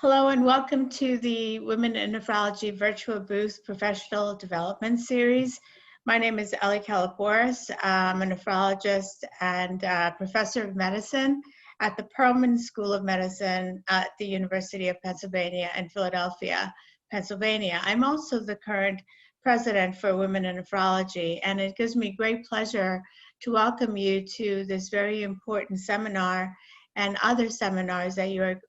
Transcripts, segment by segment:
Hello and welcome to the Women in Nephrology Virtual Booth Professional Development Series. My name is Ellie Kelepouris. I'm a nephrologist and professor of medicine at the Perlman School of Medicine at the University of Pennsylvania in Philadelphia, Pennsylvania. I'm also the current president for Women in Nephrology, and it gives me great pleasure to welcome you to this very important seminar and other seminars that you are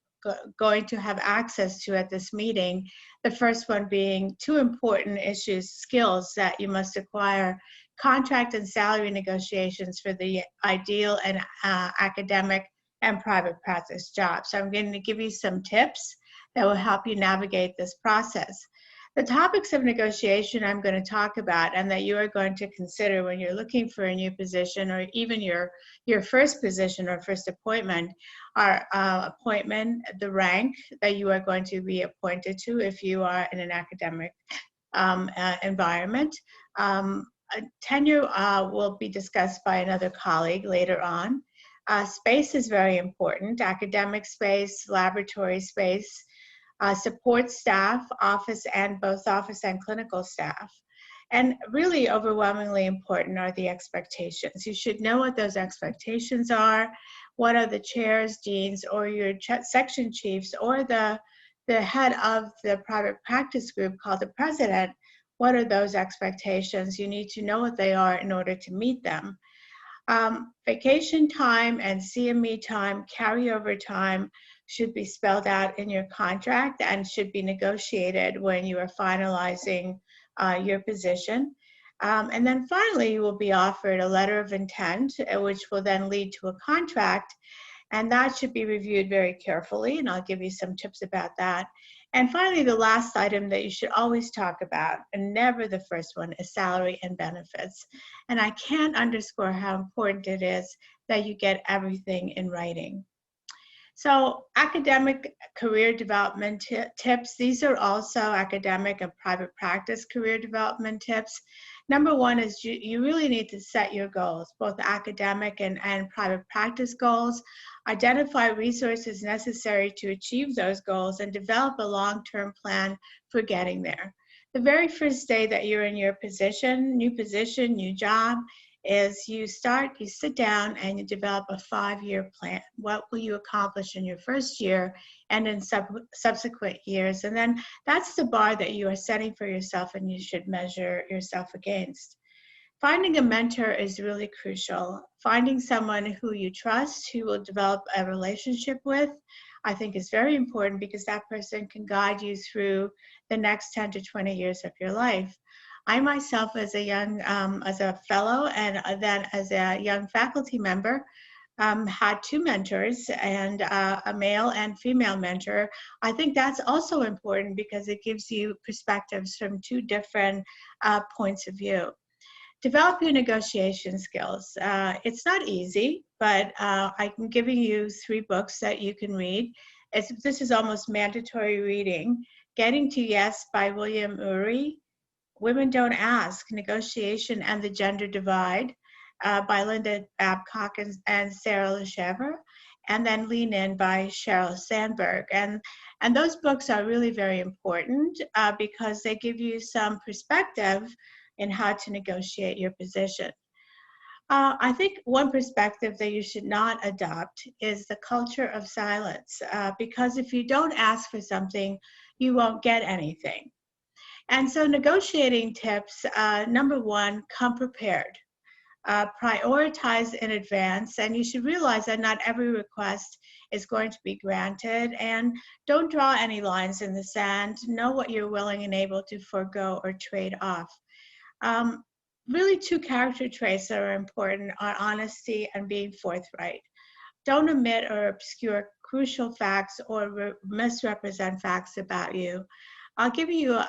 going to have access to at this meeting. The first one being two important skills that you must acquire: contract and salary negotiations for the ideal and academic and private practice jobs. So I'm going to give you some tips that will help you navigate this process. The topics of negotiation I'm going to talk about and that you are going to consider when you're looking for a new position or even your first position or first appointment are appointment, the rank that you are going to be appointed to if you are in an academic environment. Tenure will be discussed by another colleague later on. Space is very important: academic space, laboratory space, support staff, both office and clinical staff. And really overwhelmingly important are the expectations. You should know what those expectations are. What are the chairs, deans, or your section chiefs, or the head of the private practice group called the president? What are those expectations? You need to know what they are in order to meet them. Vacation time and CME time, carryover time, should be spelled out in your contract and should be negotiated when you are finalizing your position. And then finally, you will be offered a letter of intent, which will then lead to a contract, and that should be reviewed very carefully, and I'll give you some tips about that. And finally, the last item that you should always talk about, and never the first one, is salary and benefits. And I can't underscore how important it is that you get everything in writing. So academic career development tips, these are also academic and private practice career development tips. Number one is you really need to set your goals, both academic and private practice goals. Identify resources necessary to achieve those goals and develop a long-term plan for getting there. The very first day that you're in your position, new job, is you sit down and you develop a 5-year plan. What will you accomplish in your first year and in subsequent years? And then that's the bar that you are setting for yourself and you should measure yourself against. Finding a mentor is really crucial. Finding someone who you trust, who will develop a relationship with, I think is very important, because that person can guide you through the next 10 to 20 years of your life. I myself, as a fellow and then as a young faculty member, had two mentors, and a male and female mentor. I think that's also important because it gives you perspectives from two different points of view. Develop your negotiation skills. It's not easy, but I'm giving you 3 books that you can read. This is almost mandatory reading. Getting to Yes by William Ury. Women Don't Ask: Negotiation and the Gender Divide by Linda Babcock and Sarah Leshevre, and then Lean In by Sheryl Sandberg. And those books are really very important because they give you some perspective in how to negotiate your position. I think one perspective that you should not adopt is the culture of silence, because if you don't ask for something, you won't get anything. And so negotiating tips, number one, come prepared. Prioritize in advance, and you should realize that not every request is going to be granted, and don't draw any lines in the sand. Know what you're willing and able to forego or trade off. Really, 2 character traits that are important are honesty and being forthright. Don't omit or obscure crucial facts or misrepresent facts about you. I'll give you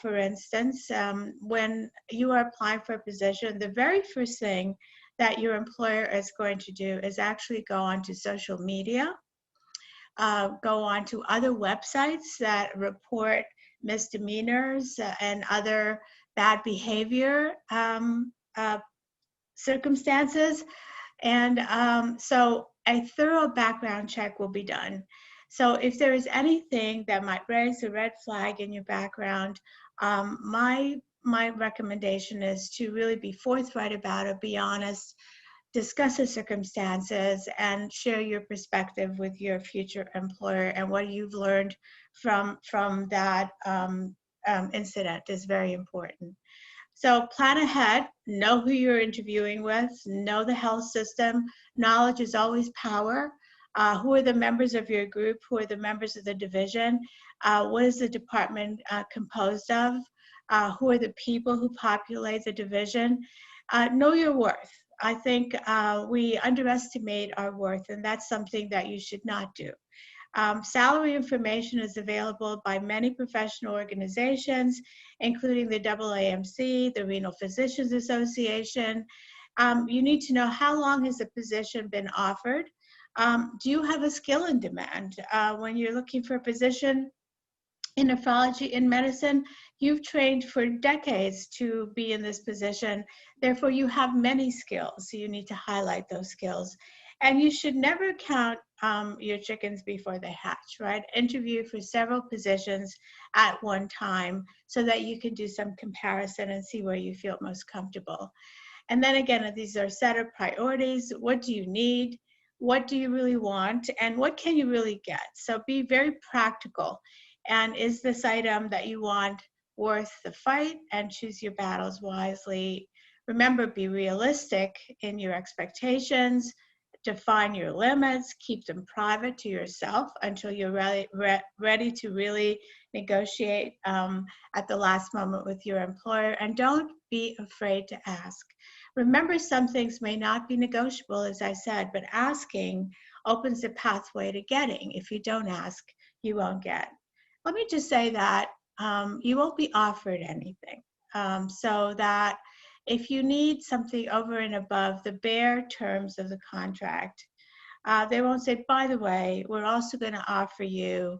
for instance, when you are applying for a position, the very first thing that your employer is going to do is actually go onto social media, go on to other websites that report misdemeanors and other bad behavior circumstances. And so a thorough background check will be done. So if there is anything that might raise a red flag in your background, my recommendation is to really be forthright about it, be honest, discuss the circumstances, and share your perspective with your future employer, and what you've learned from that incident is very important. So plan ahead, know who you're interviewing with, know the health system. Knowledge is always power. Who are the members of your group? Who are the members of the division? What is the department composed of? Who are the people who populate the division? Know your worth. I think we underestimate our worth, and that's something that you should not do. Salary information is available by many professional organizations, including the AAMC, the Renal Physicians Association. You need to know how long has the position been offered. Do you have a skill in demand? When you're looking for a position in nephrology, in medicine, you've trained for decades to be in this position. Therefore, you have many skills. So you need to highlight those skills. And you should never count your chickens before they hatch, right? Interview for several positions at one time so that you can do some comparison and see where you feel most comfortable. And then again, these are set of priorities. What do you need? What do you really want? And what can you really get? So be very practical. And is this item that you want worth the fight? And choose your battles wisely. Remember, be realistic in your expectations. Define your limits. Keep them private to yourself until you're ready to really negotiate at the last moment with your employer. And don't be afraid to ask. Remember, some things may not be negotiable, as I said, but asking opens the pathway to getting. If you don't ask, you won't get. Let me just say that you won't be offered anything. So that if you need something over and above the bare terms of the contract, they won't say, by the way, we're also going to offer you,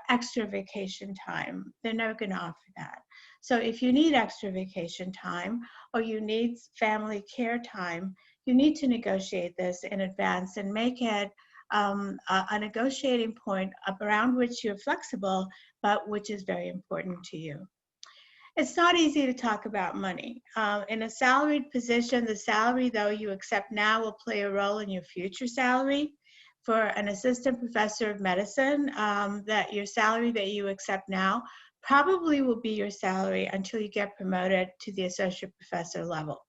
extra vacation time. They're never going to offer that. So if you need extra vacation time or you need family care time, you need to negotiate this in advance and make it a negotiating point around which you're flexible, but which is very important to you. It's not easy to talk about money. In a salaried position, the salary, though you accept now, will play a role in your future salary. For an assistant professor of medicine, that your salary that you accept now probably will be your salary until you get promoted to the associate professor level.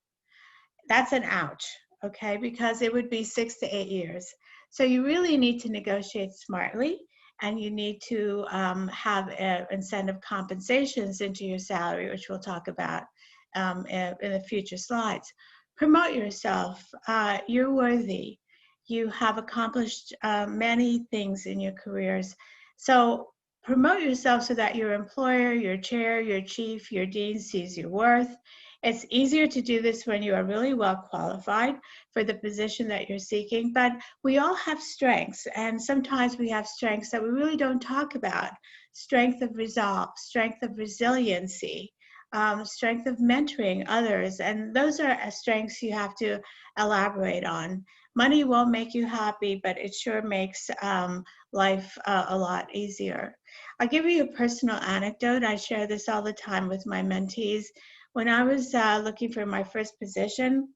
That's an ouch, okay, because it would be 6 to 8 years. So you really need to negotiate smartly, and you need to have incentive compensations into your salary, which we'll talk about in the future slides. Promote yourself. You're worthy. You have accomplished many things in your careers. So promote yourself so that your employer, your chair, your chief, your dean sees your worth. It's easier to do this when you are really well qualified for the position that you're seeking, but we all have strengths, and sometimes we have strengths that we really don't talk about. Strength of resolve, strength of resiliency, strength of mentoring others, and those are strengths you have to elaborate on. Money won't make you happy, but it sure makes life a lot easier. I'll give you a personal anecdote. I share this all the time with my mentees. When I was looking for my first position,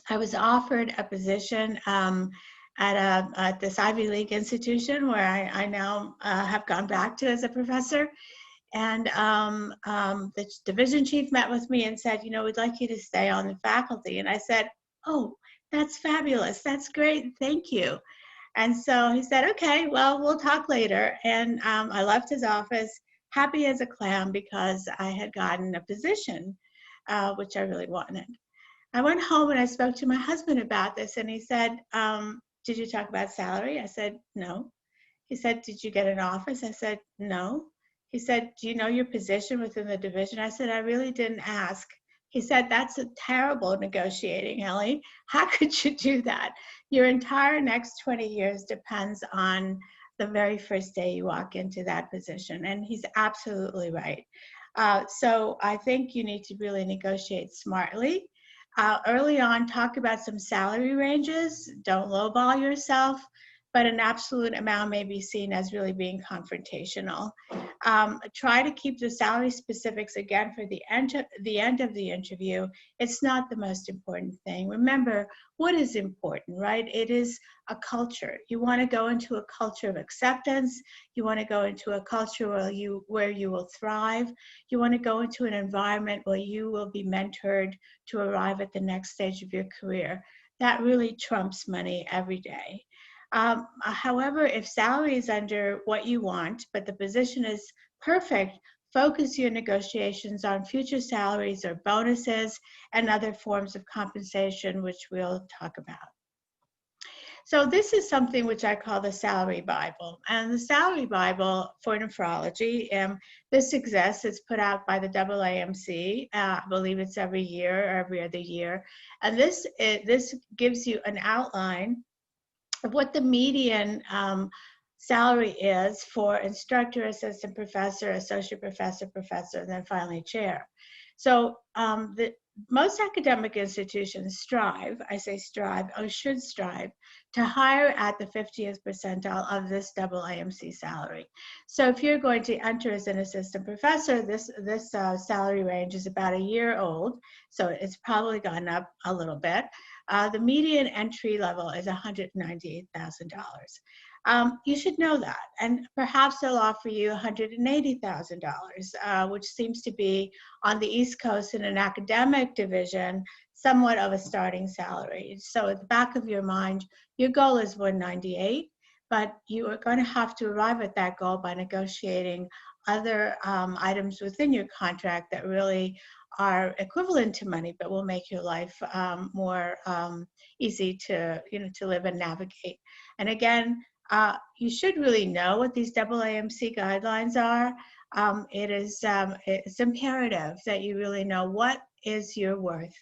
I was offered a position at this Ivy League institution where I now have gone back to as a professor. And the division chief met with me and said, we'd like you to stay on the faculty. And I said, oh, that's fabulous. That's great. Thank you. And so he said, okay, well, we'll talk later. And I left his office happy as a clam because I had gotten a position, which I really wanted. I went home and I spoke to my husband about this, and he said, did you talk about salary? I said, no. He said, did you get an office? I said, no. He said, do you know your position within the division? I said, I really didn't ask. He said, that's a terrible negotiating, Ellie. How could you do that? Your entire next 20 years depends on the very first day you walk into that position. And he's absolutely right. So I think you need to really negotiate smartly. Early on, talk about some salary ranges. Don't lowball yourself, but an absolute amount may be seen as really being confrontational. Try to keep the salary specifics again for the end of the interview. It's not the most important thing. Remember, what is important, right? It is a culture. You want to go into a culture of acceptance. You want to go into a culture where you will thrive. You want to go into an environment where you will be mentored to arrive at the next stage of your career. That really trumps money every day. However, if salary is under what you want, but the position is perfect, focus your negotiations on future salaries or bonuses and other forms of compensation, which we'll talk about. So this is something which I call the Salary Bible. And the Salary Bible for nephrology, this exists. It's put out by the AAMC. I believe it's every year or every other year. And this gives you an outline of what the median salary is for instructor, assistant professor, associate professor, professor, and then finally chair. So most academic institutions strive, I say strive, or should strive, to hire at the 50th percentile of this AAMC salary. So if you're going to enter as an assistant professor, this salary range is about a year old, so it's probably gone up a little bit. The median entry level is $198,000. You should know that, and perhaps they'll offer you $180,000, which seems to be on the East Coast in an academic division, somewhat of a starting salary. So at the back of your mind, your goal is 198, but you are going to have to arrive at that goal by negotiating other items within your contract that really are equivalent to money, but will make your life more easy to live and navigate. And again, you should really know what these AAMC guidelines are. It's imperative that you really know what is your worth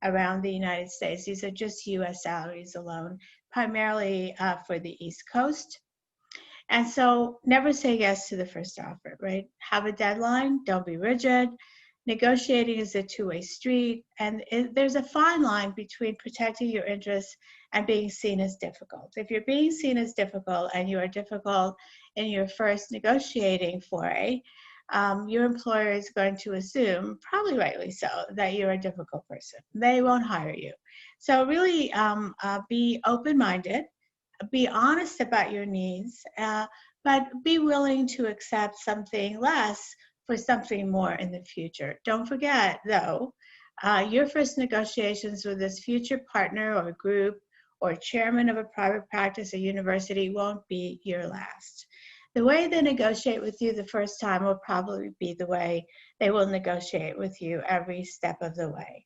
around the United States. These are just U.S. salaries alone, primarily for the East Coast. And so never say yes to the first offer, right? Have a deadline, don't be rigid. Negotiating is a two-way street, and there's a fine line between protecting your interests and being seen as difficult. If you're being seen as difficult and you are difficult in your first negotiating foray, your employer is going to assume, probably rightly so, that you're a difficult person. They won't hire you. So really be open-minded, be honest about your needs, but be willing to accept something less for something more in the future. Don't forget, though, your first negotiations with this future partner or group or chairman of a private practice or university won't be your last. The way they negotiate with you the first time will probably be the way they will negotiate with you every step of the way.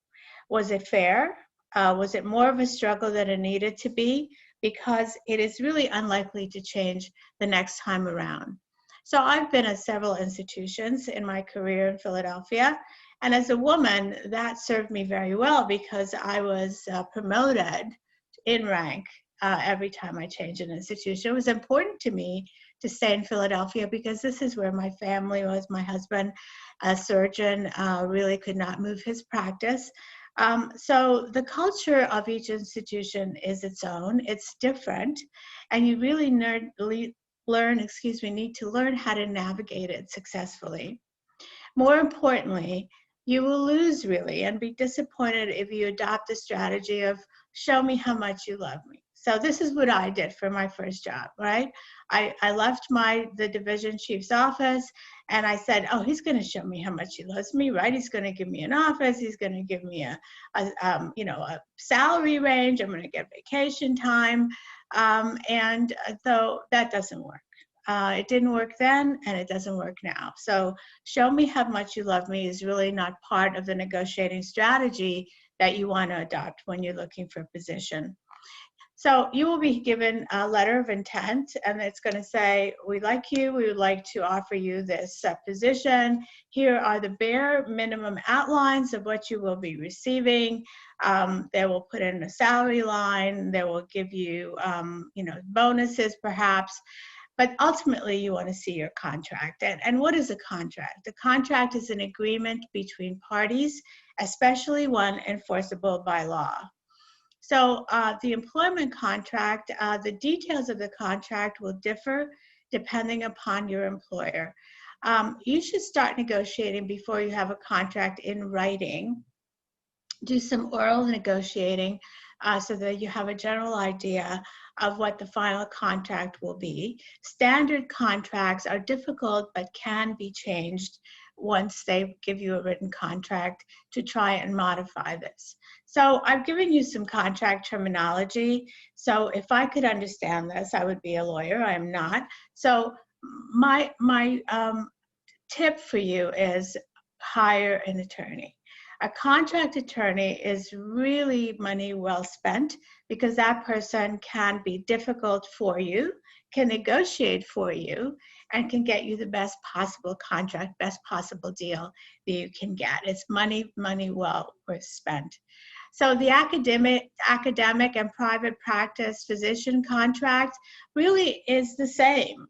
Was it fair? Was it more of a struggle than it needed to be? Because it is really unlikely to change the next time around. So I've been at several institutions in my career in Philadelphia, and as a woman, that served me very well because I was promoted in rank every time I changed an institution. It was important to me to stay in Philadelphia because this is where my family was. My husband, a surgeon, really could not move his practice. So the culture of each institution is its own. It's different, and you really need to learn how to navigate it successfully. More importantly, you will lose really and be disappointed if you adopt a strategy of show me how much you love me. So this is what I did for my first job, right? I left the division chief's office and I said, oh, he's going to show me how much he loves me, right? He's going to give me an office. He's going to give me a salary range. I'm going to get vacation time. And so that doesn't work. It didn't work then, and it doesn't work now. So show me how much you love me is really not part of the negotiating strategy that you want to adopt when you're looking for a position. So you will be given a letter of intent, and it's going to say, we like you, we would like to offer you this position. Here are the bare minimum outlines of what you will be receiving. They will put in a salary line. They will give you, bonuses perhaps. But ultimately, you want to see your contract. And what is a contract? A contract is an agreement between parties, especially one enforceable by law. So the employment contract, the details of the contract will differ depending upon your employer. You should start negotiating before you have a contract in writing. Do some oral negotiating so that you have a general idea of what the final contract will be. Standard contracts are difficult but can be changed once they give you a written contract to try and modify this. So I've given you some contract terminology. So if I could understand this, I would be a lawyer. I am not. So my tip for you is hire an attorney. A contract attorney is really money well spent because that person can be difficult for you, can negotiate for you, and can get you the best possible contract, best possible deal that you can get. It's money well worth spent. So the academic and private practice physician contract really is the same.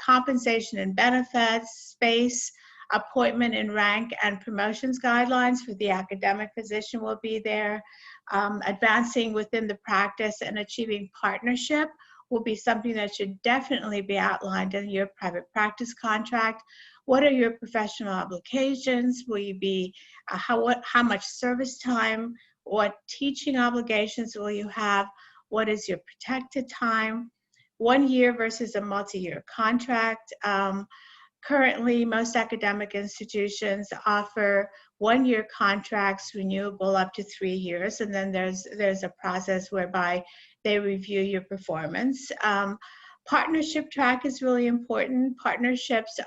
Compensation and benefits, space, appointment and rank and promotions guidelines for the academic physician will be there. Advancing within the practice and achieving partnership will be something that should definitely be outlined in your private practice contract. What are your professional obligations? Will you be, how much service time? What teaching obligations will you have? What is your protected time? 1 year versus a multi-year contract. Currently, most academic institutions offer 1-year contracts renewable up to 3 years, and then there's a process whereby they review your performance. Partnership track is really important. Partnerships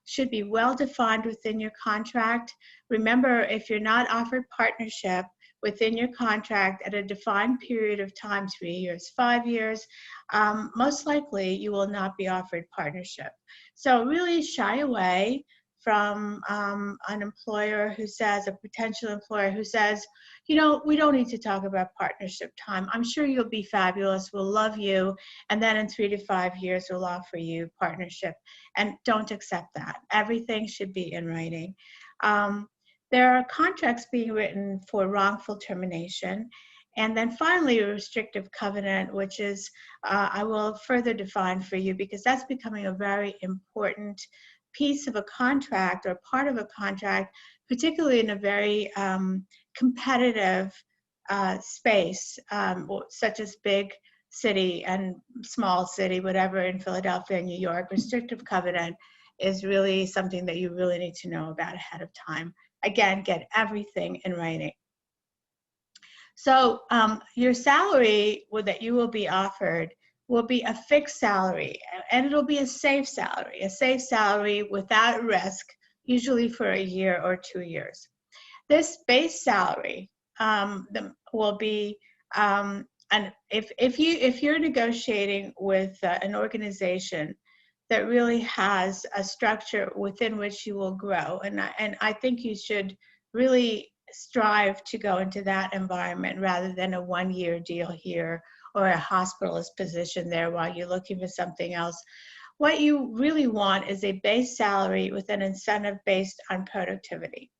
should be well defined within your contract. Remember, if you're not offered partnership within your contract at a defined period of time, 3 years, 5 years, most likely you will not be offered partnership. So really shy away from an employer who says, a potential employer who says, you know, we don't need to talk about partnership time. I'm sure you'll be fabulous. We'll love you. And then in 3 to 5 years, we'll offer you partnership. And don't accept that. Everything should be in writing. There are contracts being written for wrongful termination. And then finally, a restrictive covenant, which is, I will further define for you because that's becoming a very important piece of a contract or part of a contract, particularly in a very competitive space, such as big city and small city, whatever, in Philadelphia and New York. Restrictive covenant is really something that you really need to know about ahead of time. Again, get everything in writing. So your salary that you will be offered will be a fixed salary, and it'll be a safe salary without risk, usually for a year or 2 years. This base salary will be, and if you're negotiating with an organization that really has a structure within which you will grow, and I think you should really strive to go into that environment rather than a 1-year deal here or a hospitalist position there while you're looking for something else. What you really want is a base salary with an incentive based on productivity.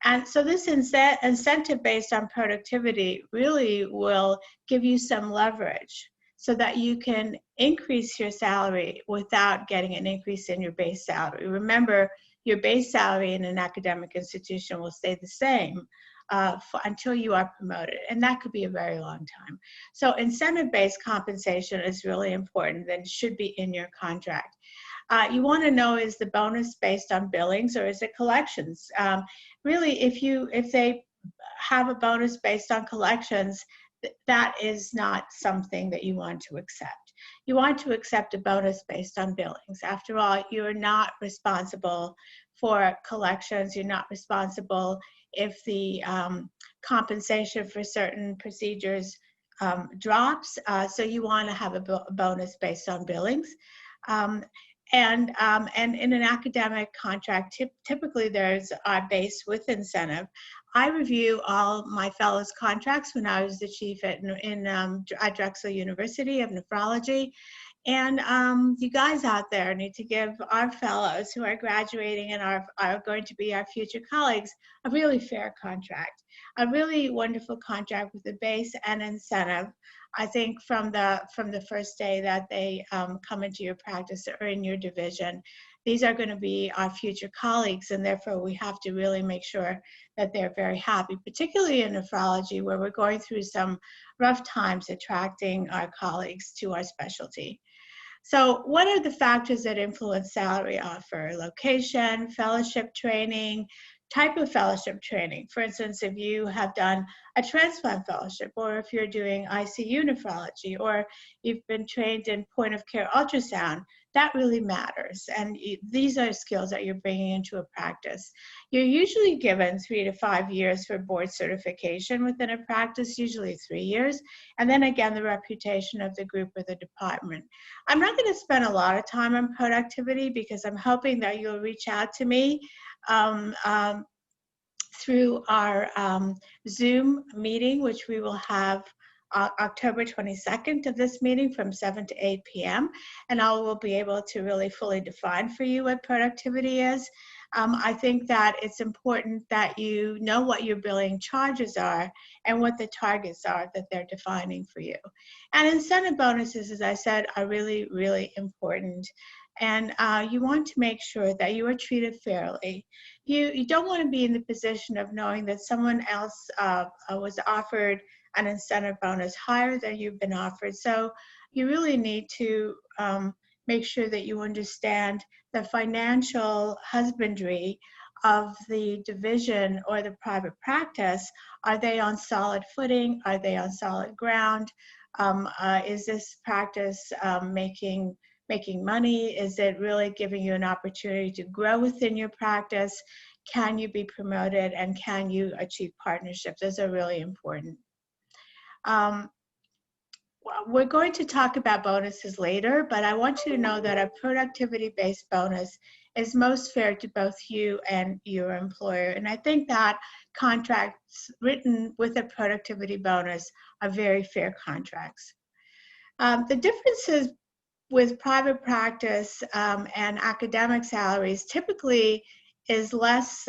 And so this incentive based on productivity really will give you some leverage so that you can increase your salary without getting an increase in your base salary. Remember, your base salary in an academic institution will stay the same until you are promoted, and that could be a very long time. So incentive-based compensation is really important and should be in your contract. You want to know, is the bonus based on billings or is it collections? Really, if they have a bonus based on collections, that is not something that you want to accept. You want to accept a bonus based on billings. After all, you're not responsible for collections. You're not responsible if the compensation for certain procedures drops. So you want to have a bonus based on billings. And in an academic contract, typically there's a base with incentive. I review all my fellows' contracts when I was the chief at Drexel University of Nephrology, And you guys out there need to give our fellows who are graduating and are going to be our future colleagues a really fair contract, a really wonderful contract with a base and incentive. I think from the first day that they come into your practice or in your division, these are going to be our future colleagues, and therefore we have to really make sure that they're very happy, particularly in nephrology, where we're going through some rough times attracting our colleagues to our specialty. So what are the factors that influence salary offer? Location, fellowship training, type of fellowship training. For instance, if you have done a transplant fellowship, or if you're doing ICU nephrology, or you've been trained in point of care ultrasound, that really matters. And these are skills that you're bringing into a practice. You're usually given 3 to 5 years for board certification within a practice, usually 3 years. And then again, the reputation of the group or the department. I'm not going to spend a lot of time on productivity because I'm hoping that you'll reach out to me through our Zoom meeting, which we will have October 22nd of this meeting from 7 to 8 p.m. And I will be able to really fully define for you what productivity is. I think that it's important that you know what your billing charges are and what the targets are that they're defining for you. And incentive bonuses, as I said, are really, really important. And you want to make sure that you are treated fairly. You don't want to be in the position of knowing that someone else was offered an incentive bonus higher than you've been offered. So you really need to make sure that you understand the financial husbandry of the division or the private practice. Are they on solid footing? Are they on solid ground? Is this practice making money? Is it really giving you an opportunity to grow within your practice? Can you be promoted, and can you achieve partnerships? Those are really important. We're going to talk about bonuses later, but I want you to know that a productivity-based bonus is most fair to both you and your employer. And I think that contracts written with a productivity bonus are very fair contracts. The differences with private practice and academic salaries typically is less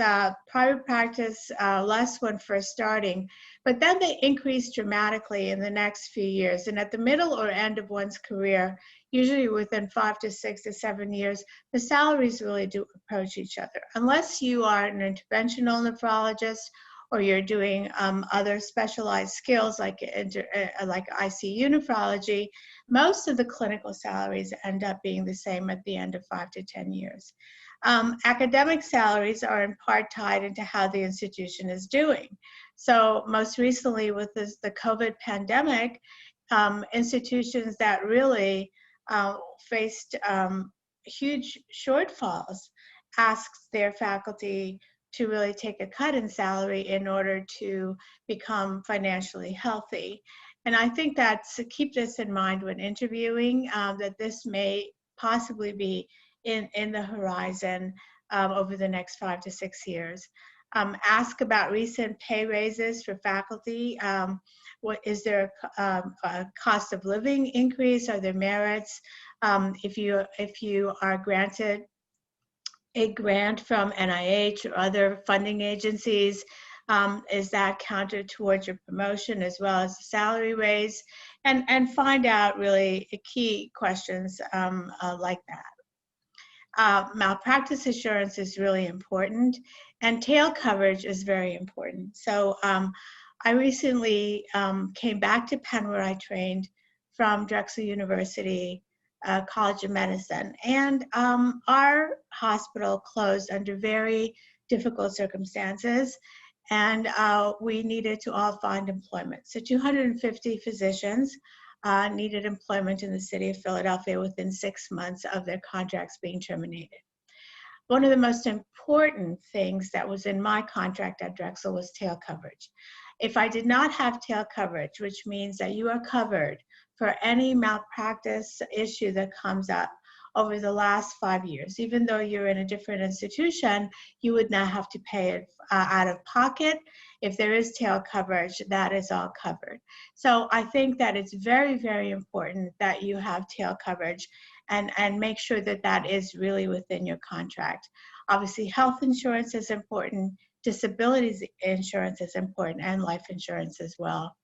private practice, less when first starting, but then they increase dramatically in the next few years. And at the middle or end of one's career, usually within 5 to 6 to 7 years, the salaries really do approach each other. Unless you are an interventional nephrologist or you're doing other specialized skills like ICU nephrology, most of the clinical salaries end up being the same at the end of 5 to 10 years. Academic salaries are in part tied into how the institution is doing. So most recently with the COVID pandemic, institutions that really faced huge shortfalls asked their faculty to really take a cut in salary in order to become financially healthy. And I think that to keep this in mind when interviewing, that this may possibly be in the horizon over the next 5 to 6 years. Ask about recent pay raises for faculty. Is there a cost of living increase? Are there merits? If you are granted a grant from NIH or other funding agencies, is that counted towards your promotion as well as the salary raise? And find out really key questions like that. Malpractice assurance is really important, and tail coverage is very important. So I recently came back to Penn, where I trained, from Drexel University College of Medicine, and our hospital closed under very difficult circumstances, and we needed to all find employment. So 250 physicians needed employment in the city of Philadelphia within 6 months of their contracts being terminated. One of the most important things that was in my contract at Drexel was tail coverage. If I did not have tail coverage, which means that you are covered for any malpractice issue that comes up, over the last 5 years. Even though you're in a different institution, you would not have to pay it out of pocket. If there is tail coverage, that is all covered. So I think that it's very, very important that you have tail coverage and make sure that that is really within your contract. Obviously, health insurance is important, disability insurance is important, and life insurance as well.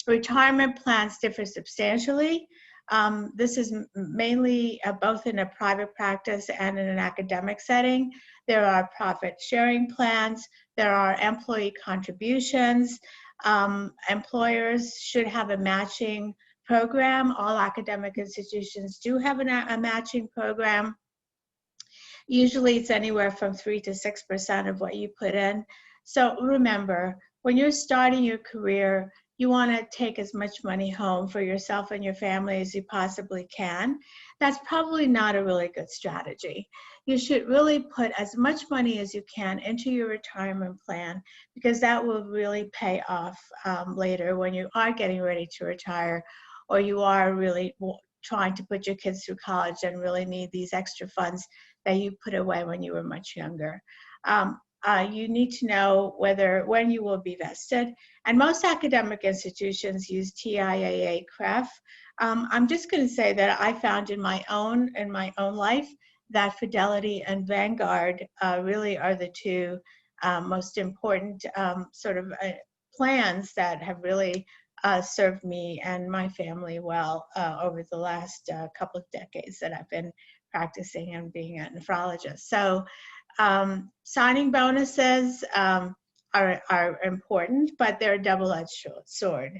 Retirement plans differ substantially. This is mainly both in a private practice and in an academic setting. There are profit sharing plans. There are employee contributions. Employers should have a matching program. All academic institutions do have a matching program. Usually it's anywhere from 3 to 6% of what you put in. So remember, when you're starting your career, you want to take as much money home for yourself and your family as you possibly can. That's probably not a really good strategy. You should really put as much money as you can into your retirement plan, because that will really pay off later when you are getting ready to retire, or you are really trying to put your kids through college and really need these extra funds that you put away when you were much younger. You need to know when you will be vested. And most academic institutions use TIAA CREF. I'm just going to say that I found in my own life that Fidelity and Vanguard really are the two most important plans that have really served me and my family well over the last couple of decades that I've been practicing and being a nephrologist. So signing bonuses are important, but they're a double-edged sword.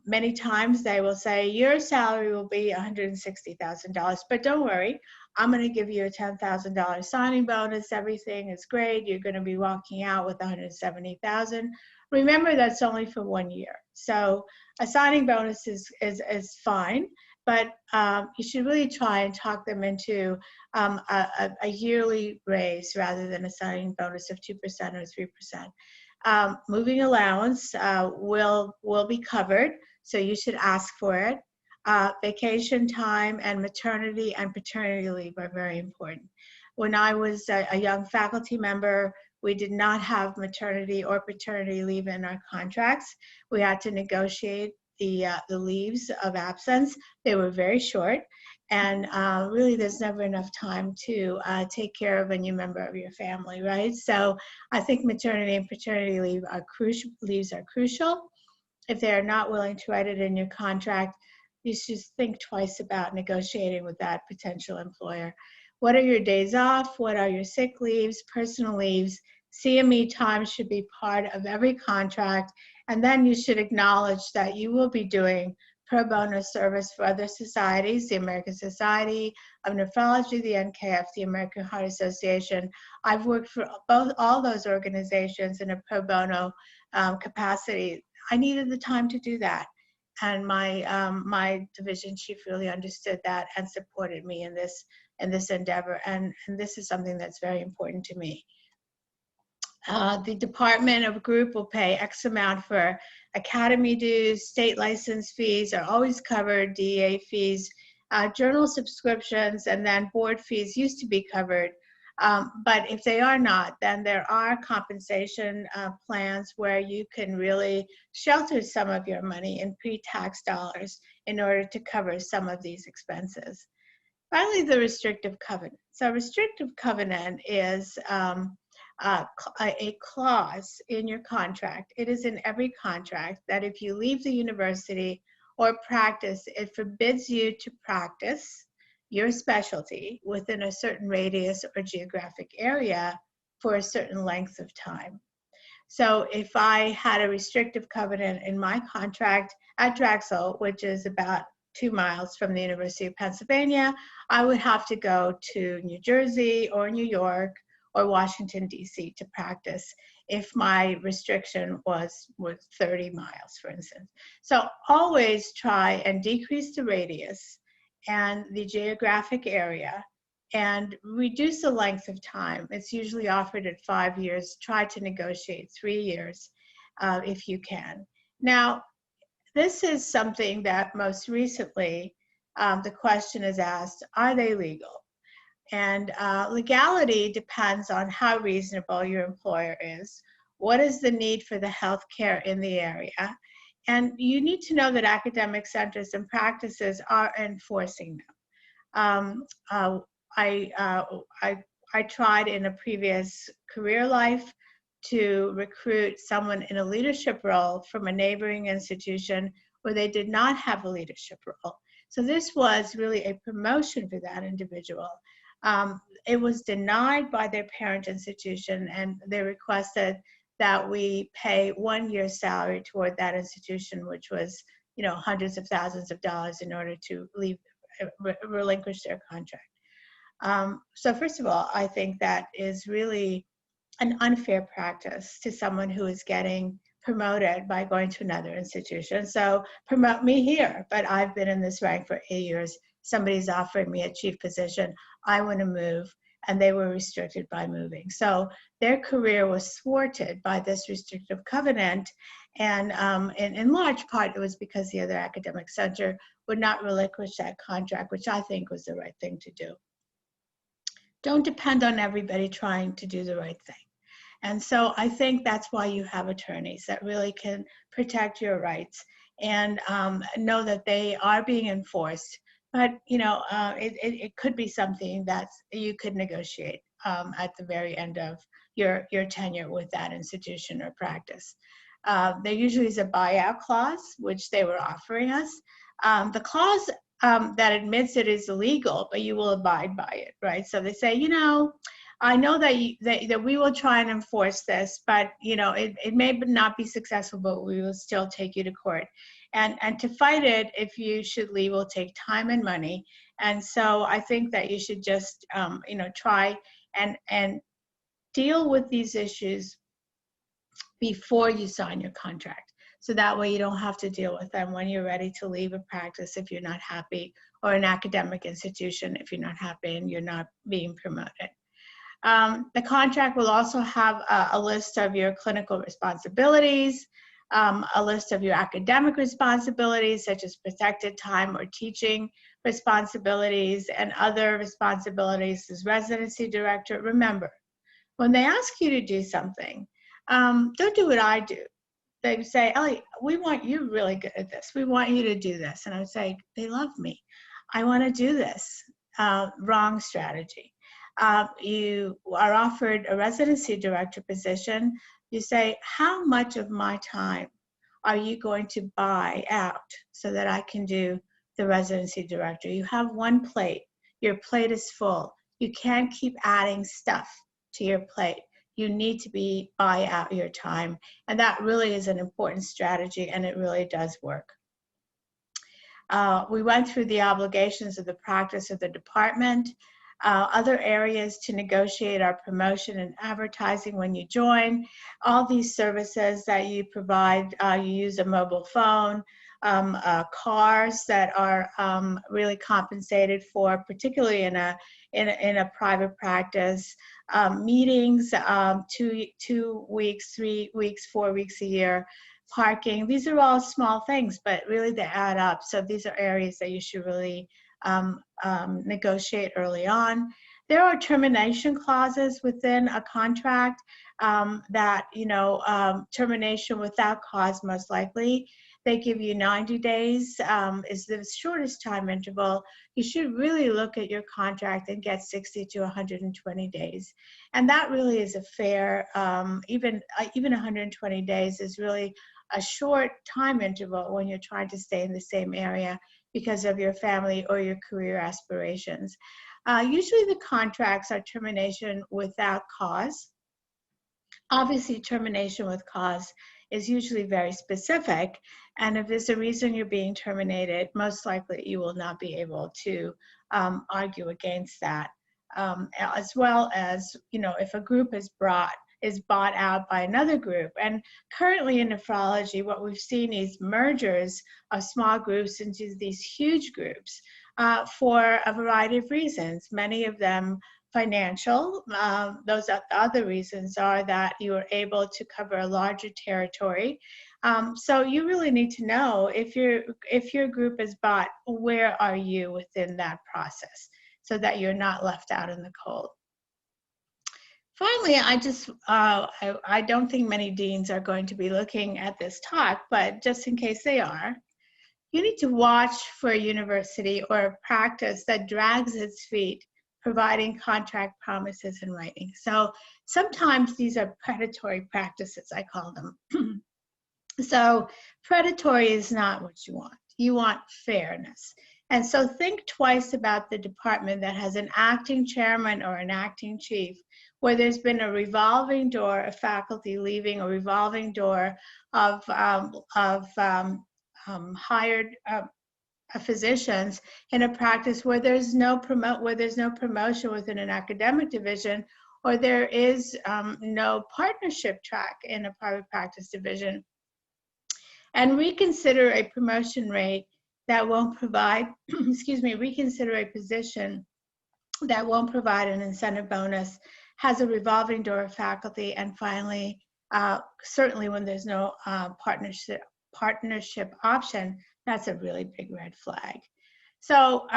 Many times they will say your salary will be $160,000, but don't worry, I'm going to give you a $10,000 signing bonus. Everything is great. You're going to be walking out with $170,000. Remember, that's only for 1 year. So a signing bonus is fine, but you should really try and talk them into a yearly raise rather than a signing bonus of 2% or 3%. Moving allowance will be covered, so you should ask for it. Vacation time and maternity and paternity leave are very important. When I was a young faculty member, we did not have maternity or paternity leave in our contracts. We had to negotiate the leaves of absence. They were very short, and really there's never enough time to take care of a new member of your family, right? So I think maternity and paternity leave are crucial. If they're not willing to write it in your contract, you should think twice about negotiating with that potential employer. What are your days off? What are your sick leaves, personal leaves? CME time should be part of every contract. And then you should acknowledge that you will be doing pro bono service for other societies, the American Society of Nephrology, the NKF, the American Heart Association. I've worked for all those organizations in a pro bono capacity. I needed the time to do that. And my division chief really understood that and supported me in this endeavor. And this is something that's very important to me. The department of group will pay X amount for academy dues, state license fees are always covered, DEA fees, journal subscriptions, and then board fees used to be covered. But if they are not, then there are compensation plans where you can really shelter some of your money in pre-tax dollars in order to cover some of these expenses. Finally, the restrictive covenant. So restrictive covenant is a clause in your contract. It is in every contract that if you leave the university or practice, it forbids you to practice your specialty within a certain radius or geographic area for a certain length of time. So if I had a restrictive covenant in my contract at Drexel, which is about 2 miles from the University of Pennsylvania, I would have to go to New Jersey or New York or Washington, D.C. to practice if my restriction was 30 miles, for instance. So always try and decrease the radius and the geographic area and reduce the length of time. It's usually offered at 5 years. Try to negotiate 3 years if you can. Now, this is something that most recently the question is asked, are they legal? And legality depends on how reasonable your employer is. What is the need for the health care in the area? And you need to know that academic centers and practices are enforcing them. Um, uh, I, uh, I, I tried in a previous career life to recruit someone in a leadership role from a neighboring institution where they did not have a leadership role. So this was really a promotion for that individual. It was denied by their parent institution, and they requested that we pay 1 year's salary toward that institution, which was, hundreds of thousands of dollars in order to relinquish their contract. So first of all, I think that is really an unfair practice to someone who is getting promoted by going to another institution. So promote me here, but I've been in this rank for 8 years. Somebody's offering me a chief position. I want to move, and they were restricted by moving. So their career was thwarted by this restrictive covenant. And in large part, it was because the other academic center would not relinquish that contract, which I think was the right thing to do. Don't depend on everybody trying to do the right thing. And so I think that's why you have attorneys that really can protect your rights and know that they are being enforced. But it could be something that you could negotiate at the very end of your tenure with that institution or practice. There usually is a buyout clause, which they were offering us. The clause that admits it is illegal, but you will abide by it, right? So they say, I know that we will try and enforce this, but it may not be successful, but we will still take you to court. And to fight it, if you should leave, will take time and money. And so I think that you should just try and deal with these issues before you sign your contract. So that way you don't have to deal with them when you're ready to leave a practice if you're not happy, or an academic institution if you're not happy and you're not being promoted. The contract will also have a list of your clinical responsibilities, a list of your academic responsibilities, such as protected time or teaching responsibilities, and other responsibilities as residency director. Remember, when they ask you to do something, don't do what I do. They say, Ellie, we want you really good at this. We want you to do this. And I would say, they love me. I want to do this. Wrong strategy. You are offered a residency director position. You say, how much of my time are you going to buy out so that I can do the residency director? You have one plate. Your plate is full. You can't keep adding stuff to your plate. You need to buy out your time. And that really is an important strategy, and it really does work. We went through the obligations of the practice of the department. Other areas to negotiate are promotion and advertising when you join. All these services that you provide, you use a mobile phone, cars that are really compensated for, particularly in a private practice, meetings, 2 weeks, 3 weeks, 4 weeks a year, parking. These are all small things, but really they add up. So these are areas that you should really negotiate early on. There are termination clauses within a contract that, termination without cause most likely. They give you 90 days is the shortest time interval. You should really look at your contract and get 60 to 120 days. And that really is a fair, even 120 days is really a short time interval when you're trying to stay in the same area because of your family or your career aspirations. Usually the contracts are termination without cause. Obviously, termination with cause is usually very specific, and if there's a reason you're being terminated, most likely you will not be able to argue against that. As well as, if a group is bought out by another group. And currently in nephrology, what we've seen is mergers of small groups into these huge groups for a variety of reasons, many of them financial. Those other reasons are that you are able to cover a larger territory. So you really need to know if your group is bought, where are you within that process so that you're not left out in the cold. Finally, I don't think many deans are going to be looking at this talk, but just in case they are, you need to watch for a university or a practice that drags its feet, providing contract promises in writing. So sometimes these are predatory practices, I call them. So predatory is not what you want. You want fairness. And so think twice about the department that has an acting chairman or an acting chief, where there's been a revolving door of faculty leaving, a revolving door of hired physicians in a practice where there's no promotion within an academic division, or there is no partnership track in a private practice division. And reconsider a promotion rate that won't provide, reconsider a position that won't provide an incentive bonus, has a revolving door of faculty, and finally, certainly when there's no partnership option, that's a really big red flag. So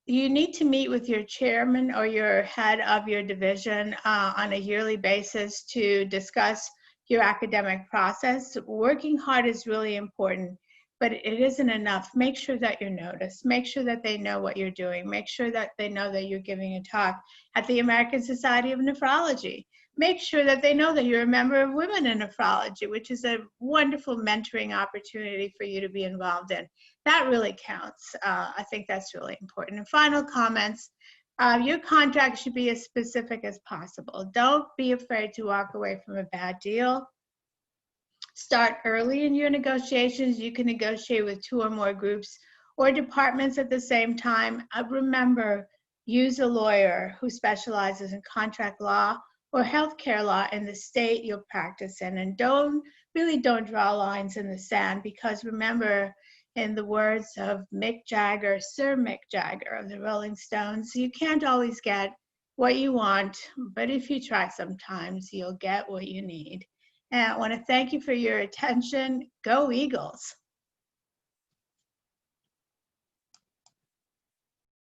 you need to meet with your chairman or your head of your division on a yearly basis to discuss your academic process. Working hard is really important, but it isn't enough. Make sure that you're noticed. Make sure that they know what you're doing. Make sure that they know that you're giving a talk at the American Society of Nephrology. Make sure that they know that you're a member of Women in Nephrology, which is a wonderful mentoring opportunity for you to be involved in. That really counts. I think that's really important. And final comments. Your contract should be as specific as possible. Don't be afraid to walk away from a bad deal. Start early in your negotiations. You can negotiate with 2 or more groups or departments at the same time. Remember, use a lawyer who specializes in contract law or healthcare law in the state you'll practice in. And don't draw lines in the sand, because remember, in the words of Mick Jagger, Sir Mick Jagger of the Rolling Stones, you can't always get what you want, but if you try sometimes, you'll get what you need. And I want to thank you for your attention. Go Eagles.